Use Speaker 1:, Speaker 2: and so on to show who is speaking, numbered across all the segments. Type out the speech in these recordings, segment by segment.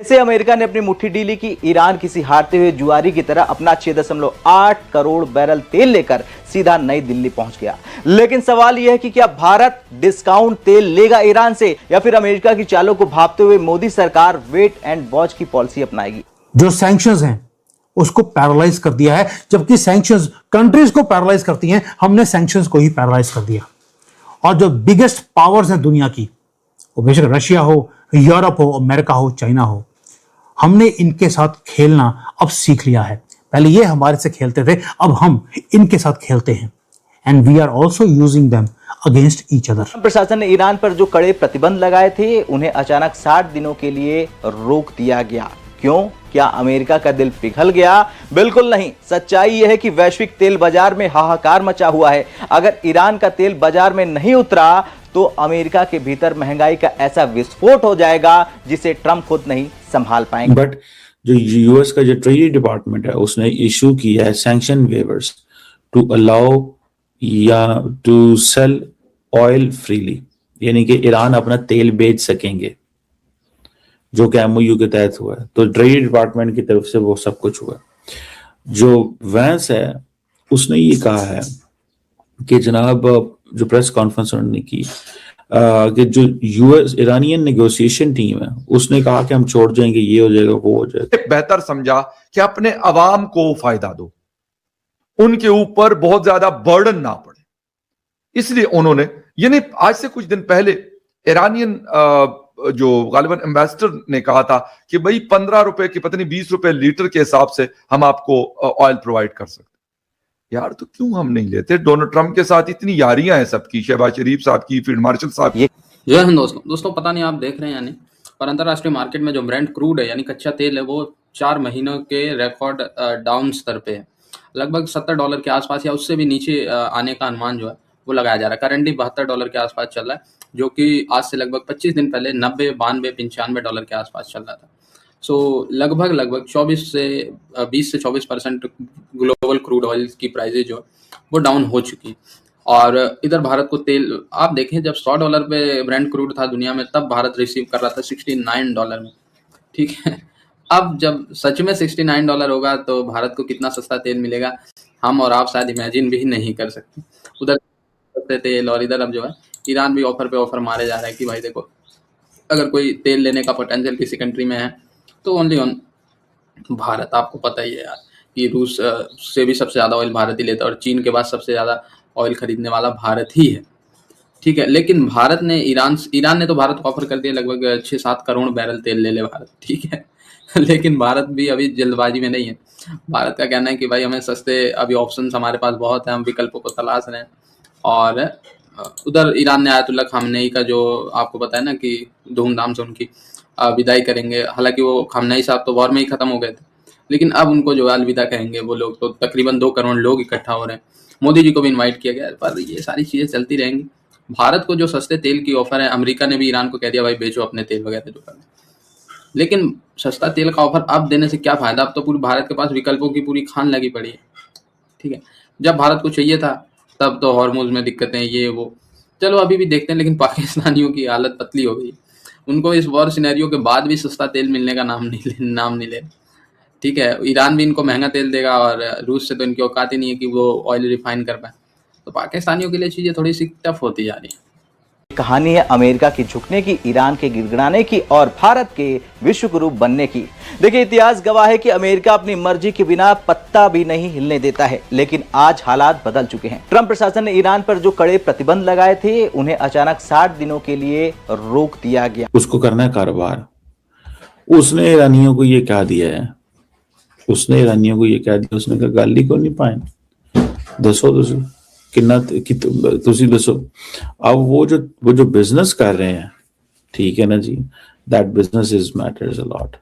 Speaker 1: इससे अमेरिका ने अपनी मुट्ठी ढीली की। ईरान किसी हारते हुए जुआरी की तरह अपना 6.8 करोड़ बैरल तेल लेकर सीधा नई दिल्ली पहुंच गया। लेकिन सवाल यह है कि क्या भारत डिस्काउंट तेल लेगा ईरान से, या फिर अमेरिका की चालों को भांपते हुए मोदी सरकार वेट एंड वॉच की पॉलिसी अपनाएगी।
Speaker 2: जो सैंक्शंस हैं उसको पैरालाइज कर दिया है, जबकि सैंक्शंस कंट्रीज को पैरालाइज करती हैं, हमने सैंक्शंस को ही पैरालाइज कर दिया। और जो बिगेस्ट पावर्स हैं दुनिया की, वो बेशक रशिया हो, यूरोप हो, अमेरिका हो, चाइना हो, हमने इनके साथ खेलना अब सीख लिया है। पहले ये हमारे से खेलते थे, अब हम इनके साथ खेलते हैं। And we are also using them against each other.
Speaker 1: प्रशासन ने ईरान पर जो कड़े प्रतिबंध लगाए थे उन्हें अचानक 60 दिनों के लिए रोक दिया गया। क्यों? क्या अमेरिका का दिल पिघल गया? बिल्कुल नहीं। सच्चाई यह है कि वैश्विक तेल बाजार में हाहाकार मचा हुआ है। अगर ईरान का तेल बाजार में नहीं उतरा तो अमेरिका के भीतर महंगाई का ऐसा विस्फोट हो जाएगा जिसे ट्रंप खुद नहीं संभाल पाएंगे।
Speaker 3: बट जो यूएस का जो ट्रेजरी डिपार्टमेंट है उसने इशू किया है सैंक्शन वेवर्स टू अलाउ या टू सेल ऑयल फ्रीली, यानी कि ईरान अपना तेल बेच सकेंगे, जो कि एमओयू के तहत हुआ है। तो ट्रेजरी डिपार्टमेंट की तरफ से वो सब कुछ हुआ। जो वैंस है उसने ये कहा है कि जनाब, जो प्रेस कॉन्फ्रेंस उन्होंने की कि जो यूएस ईरानियन नेगोशिएशन टीम है उसने कहा कि हम छोड़ जाएंगे, ये हो जाएगा, वो हो जाएगा।
Speaker 4: बेहतर समझा कि अपने अवाम को फायदा दो, उनके ऊपर बहुत ज्यादा बर्डन ना पड़े, इसलिए उन्होंने, यानी आज से कुछ दिन पहले ईरानियन जो गालिबन एम्बेसडर ने कहा था कि भाई 15 रुपए की पता नहीं 20 रुपए लीटर के हिसाब से हम आपको ऑयल प्रोवाइड कर सकते। यार तो क्यों हम नहीं लेते? डोनाल्ड ट्रंप के साथ इतनी यारियां हैं सबकी, शहबाज शरीफ साहब की, फील्ड मार्शल साहब की।
Speaker 5: जय हिंद दोस्तों, पता नहीं आप देख रहे हैं यानी, पर अंतरराष्ट्रीय मार्केट में जो ब्रेंट क्रूड है यानी कच्चा तेल है वो 4 महीनों के रिकॉर्ड डाउन स्तर पे है। लगभग $70 के आसपास या उससे भी नीचे आने का अनुमान जो है वो लगाया जा रहा है। करंटली $72 के आसपास चल रहा है, जो कि आज से लगभग 25 दिन पहले 90, 92, $95 के आसपास चल रहा था। सो लगभग 20 से 24% ग्लोबल क्रूड ऑयल की प्राइसेज जो वो डाउन हो चुकी। और इधर भारत को तेल आप देखें, जब $100 पे ब्रेंट क्रूड था दुनिया में, तब भारत रिसीव कर रहा था $69 में, ठीक है। अब जब सच में $69 होगा तो भारत को कितना सस्ता तेल मिलेगा हम और आप शायद इमेजिन भी नहीं कर सकते। उधर सस्ते तेल और इधर अब जो है ईरान भी ऑफर पे ऑफर मारे जा रहा है कि भाई देखो, अगर कोई तेल लेने का पोटेंशियल किसी कंट्री में है तो ओनली ऑन भारत। आपको पता ही है यार कि रूस से भी सबसे ज़्यादा ऑयल भारत ही लेता है और चीन के बाद सबसे ज़्यादा ऑयल खरीदने वाला भारत ही है, ठीक है। लेकिन भारत ने ईरान ने तो भारत को ऑफर कर दिया लगभग 6-7 करोड़ बैरल तेल ले ले भारत, ठीक है। लेकिन भारत भी अभी जल्दबाजी में नहीं है। भारत का कहना है कि भाई हमें सस्ते अभी ऑप्शंस हमारे पास बहुत हैं, हम विकल्पों को तलाश रहे हैं। और उधर ईरान ने आयतुल्लाह खामनेई का, जो आपको पता है ना कि धूमधाम से उनकी विदाई करेंगे। हालांकि वो खामनेई साहब तो वॉर में ही खत्म हो गए थे, लेकिन अब उनको जो अलविदा कहेंगे वो लोग, तो तकरीबन 2 करोड़ लोग इकट्ठा हो रहे हैं। मोदी जी को भी इन्वाइट किया गया, पर ये सारी चीज़ें चलती रहेंगी। भारत को जो सस्ते तेल की ऑफर है, अमेरिका ने भी ईरान को कह दिया भाई बेचो अपने तेल वगैरह जो करना। लेकिन सस्ता तेल का ऑफर अब देने से क्या फायदा? अब तो पूरी भारत के पास विकल्पों की पूरी खान लगी पड़ी है, ठीक है। जब भारत को चाहिए था तब तो हॉर्मुज में दिक्कतें, ये वो, चलो अभी भी देखते हैं। लेकिन पाकिस्तानियों की हालत पतली हो गई। उनको इस वॉर सिनेरियो के बाद भी सस्ता तेल मिलने का नाम नहीं ले, ठीक है। ईरान भी इनको महंगा तेल देगा और रूस से तो इनकी औकात ही नहीं है कि वो ऑयल रिफाइन कर पाए। तो पाकिस्तानियों के लिए चीज़ें थोड़ी सी टफ होती जा रही है।
Speaker 1: कहानी है अमेरिका की झुकने की, ईरान के गिड़गिड़ाने की और भारत के विश्व गुरु बनने की। देखिए, इतिहास गवाह है कि अमेरिका अपनी मर्जी के बिना पत्ता भी नहीं हिलने देता है। लेकिन आज हालात बदल चुके हैं। ट्रंप प्रशासन ने ईरान पर जो कड़े प्रतिबंध लगाए थे उन्हें अचानक 60 दिनों के लिए रोक दिया गया।
Speaker 3: उसको करना है कारोबार। उसने ईरानियों को ये कह दिया है, उसने कहा गाली को नहीं पाए दसो किन्ना तुसी दसो। अब वो जो बिजनेस कर रहे हैं, ठीक है ना जी, that business is matters a lot.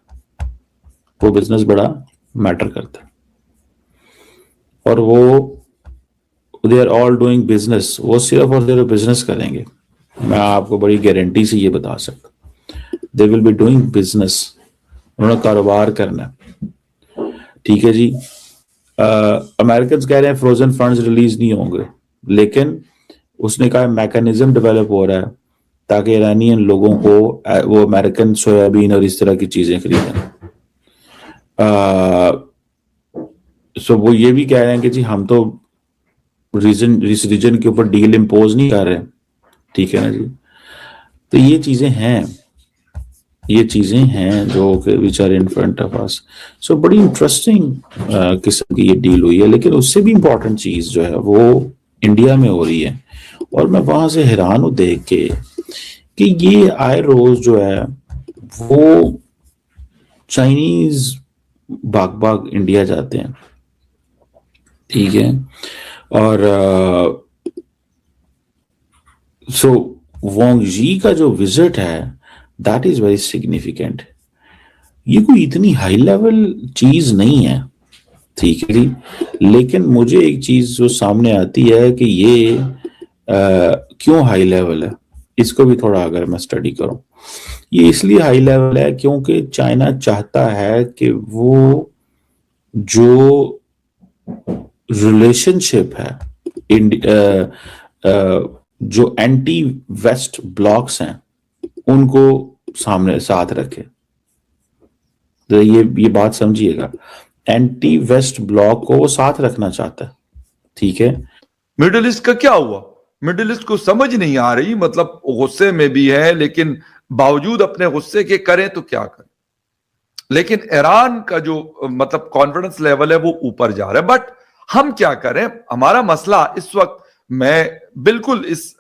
Speaker 3: वो बिजनेस बड़ा मैटर करता है और वो they are all doing business. वो सिर्फ और सिर्फ बिजनेस करेंगे, मैं आपको बड़ी गारंटी से ये बता सकता। They will be doing business, उन्होंने कारोबार करना है, ठीक है जी। अमेरिकन कह रहे हैं फ्रोजन फंड्स रिलीज नहीं होंगे, लेकिन उसने कहा मैकेनिज्म डेवलप हो रहा है ताकि ईरानियन लोगों को वो अमेरिकन सोयाबीन और इस तरह की चीजें खरीदें। सो वो ये भी कह रहे हैं कि जी हम तो इस रीजन के ऊपर डील इम्पोज नहीं कर रहे, ठीक है ना जी। तो ये चीजें हैं जो कि which are in front of us. So बड़ी इंटरेस्टिंग किस्म की ये डील हुई है, लेकिन उससे भी इंपॉर्टेंट चीज जो है वो इंडिया में हो रही है, और मैं वहां से हैरान हूं देख के कि ये आए रोज जो है वो चाइनीज भाग इंडिया जाते हैं, ठीक है। और सो वोंग जी का जो विजिट है दैट इज वेरी सिग्निफिकेंट। ये कोई इतनी हाई लेवल चीज नहीं है, ठीक है जी, लेकिन मुझे एक चीज जो सामने आती है कि ये क्यों हाई लेवल है, इसको भी थोड़ा अगर मैं स्टडी करूं, ये इसलिए हाई लेवल है क्योंकि चाइना चाहता है कि वो जो रिलेशनशिप है जो एंटी वेस्ट ब्लॉक्स हैं उनको सामने साथ रखे। तो ये बात समझिएगा, एंटी वेस्ट ब्लॉक को वो साथ रखना चाहता है, ठीक है।
Speaker 4: मिडिल ईस्ट का क्या हुआ? मिडिल ईस्ट को समझ नहीं आ रही, मतलब गुस्से में भी है, लेकिन बावजूद अपने गुस्से के करें तो क्या करें। लेकिन ईरान का जो मतलब कॉन्फिडेंस लेवल है वो ऊपर जा रहा है। बट हम क्या करें, हमारा मसला इस वक्त, मैं बिल्कुल इस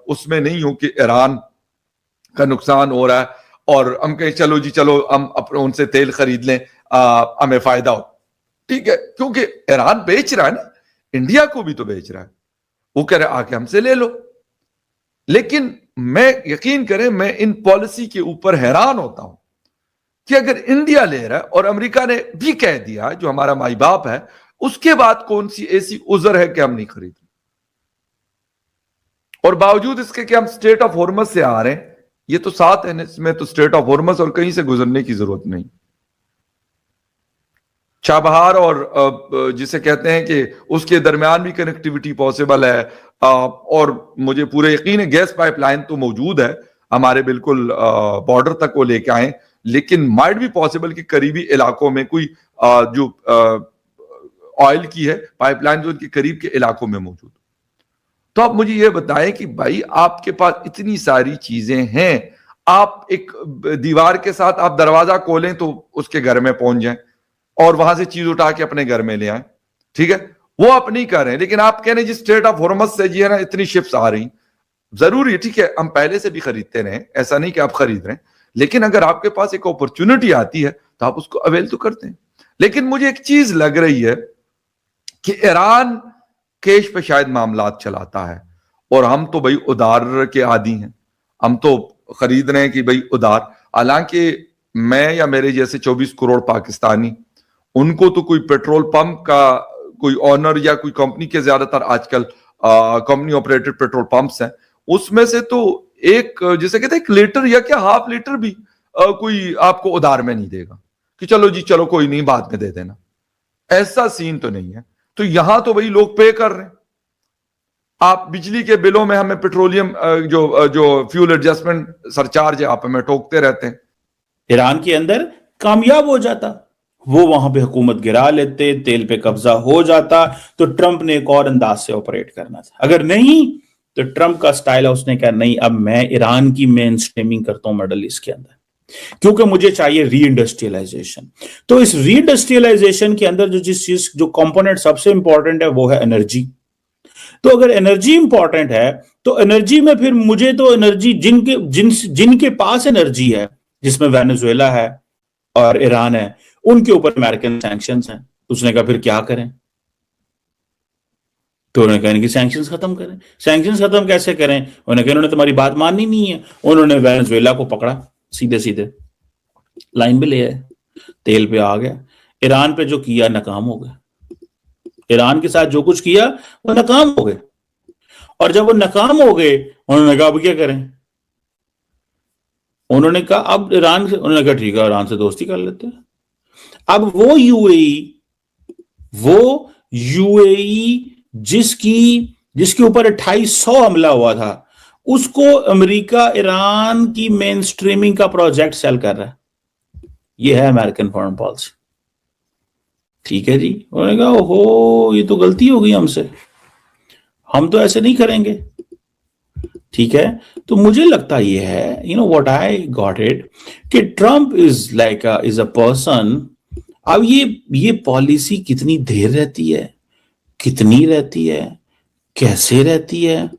Speaker 4: उसमें नहीं हूं कि ईरान का नुकसान हो रहा है और हम कहें चलो जी चलो हम अपने उनसे तेल खरीद लें, हमें फायदा हो, ठीक है, क्योंकि ईरान बेच रहा है ना, इंडिया को भी तो बेच रहा है, वो कह रहे आके हमसे ले लो। लेकिन मैं यकीन करें, मैं इन पॉलिसी के ऊपर हैरान होता हूं कि अगर इंडिया ले रहा है और अमेरिका ने भी कह दिया जो हमारा माई बाप है, उसके बाद कौन सी ऐसी उजर है कि हम नहीं खरीद, और बावजूद इसके कि हम स्ट्रेट ऑफ हॉर्मज से आ रहे हैं, ये तो साथ है, इसमें तो स्ट्रेट ऑफ हॉर्मज और कहीं से गुजरने की जरूरत नहीं। चाबहार और जिसे कहते हैं कि उसके दरमियान भी कनेक्टिविटी पॉसिबल है, और मुझे पूरे यकीन है गैस पाइपलाइन तो मौजूद है हमारे बिल्कुल बॉर्डर तक वो लेके आए, लेकिन माइट भी पॉसिबल कि करीबी इलाकों में कोई जो ऑयल की है पाइपलाइन जो उनके करीब के इलाकों में मौजूद। तो आप मुझे ये बताएं कि भाई आपके पास इतनी सारी चीजें हैं, आप एक दीवार के साथ आप दरवाजा खोलें तो उसके घर में पहुंच जाएं और वहां से चीज उठा के अपने घर में ले आए, ठीक है, वो आप नहीं कर रहे हैं। लेकिन आप कह रहे हैं जी स्ट्रेट ऑफ हॉर्मज से जी है ना इतनी शिप्स आ रही, जरूरी है, ठीक है, हम पहले से भी खरीदते रहे, ऐसा नहीं कि आप खरीद रहे हैं, लेकिन अगर आपके पास एक अपॉर्चुनिटी आती है तो आप उसको अवेल तो करते हैं। लेकिन मुझे एक चीज लग रही है कि ईरान कैश पे शायद मामलात चलाता है, और हम तो भाई उधार के आदी हैं, हम तो खरीद रहे हैं कि भाई उधार। हालांकि मैं या मेरे जैसे 24 करोड़ पाकिस्तानी, उनको तो कोई पेट्रोल पंप का कोई ऑनर या कोई कंपनी के, ज्यादातर आजकल कंपनी ऑपरेटेड पेट्रोल पंप्स हैं, उसमें से तो एक जिसे कहते हैं 1 लीटर या क्या हाफ लीटर भी कोई आपको उधार में नहीं देगा कि चलो जी चलो कोई नहीं बाद में दे देना, ऐसा सीन तो नहीं है। तो यहां तो भाई लोग पे कर रहे हैं। आप बिजली के बिलों में हमें पेट्रोलियम जो फ्यूल एडजस्टमेंट सरचार्ज है आप हमें ठोकते रहते हैं।
Speaker 3: ईरान के अंदर कामयाब हो जाता, वो वहां पे हुकूमत गिरा लेते, तेल पे कब्जा हो जाता, तो ट्रंप ने एक और अंदाज से ऑपरेट करना था। अगर नहीं तो ट्रंप का स्टाइल है, उसने कहा नहीं अब मैं ईरान की मेन स्ट्रीमिंग करता हूं मिडल ईस्ट के अंदर, क्योंकि मुझे चाहिए री इंडस्ट्रियलाइजेशन। तो इस री इंडस्ट्रियलाइजेशन के अंदर जो कंपोनेंट सबसे इंपॉर्टेंट है वो है एनर्जी। तो अगर एनर्जी इंपॉर्टेंट है तो एनर्जी में फिर मुझे तो एनर्जी जिनके पास एनर्जी है, जिसमें वेनेजुएला है और ईरान है, उनके ऊपर अमेरिकन सैंक्शंस हैं। उसने कहा फिर क्या करें, तो उन्होंने कहा कि सैंक्शंस खत्म करें। सैंक्शंस खत्म कैसे करें, उन्होंने कहा उन्होंने तुम्हारी बात माननी नहीं है। उन्होंने वेनेजुएला को पकड़ा, सीधे सीधे लाइन पे ले आए, तेल पे आ गया। ईरान पे जो किया नाकाम हो गया, ईरान के साथ जो कुछ किया वो नाकाम हो गए। और जब वो नाकाम हो गए उन्होंने कहा अब क्या करें, उन्होंने कहा अब ईरान से, उन्होंने कहा ठीक है ईरान से दोस्ती कर लेते हैं। अब वो यूएई जिसके ऊपर 2800 हमला हुआ था, उसको अमेरिका ईरान की मेन स्ट्रीमिंग का प्रोजेक्ट सेल कर रहा है। यह है अमेरिकन फॉरेन पॉलिसी। ठीक है जी, उन्होंने कहा ओहो ये तो गलती हो गई हमसे, हम तो ऐसे नहीं करेंगे। ठीक है, तो मुझे लगता यह है, you know what I got it, कि Trump is like is a person. अब ये पॉलिसी कितनी देर रहती है, कितनी रहती है, कैसे रहती है,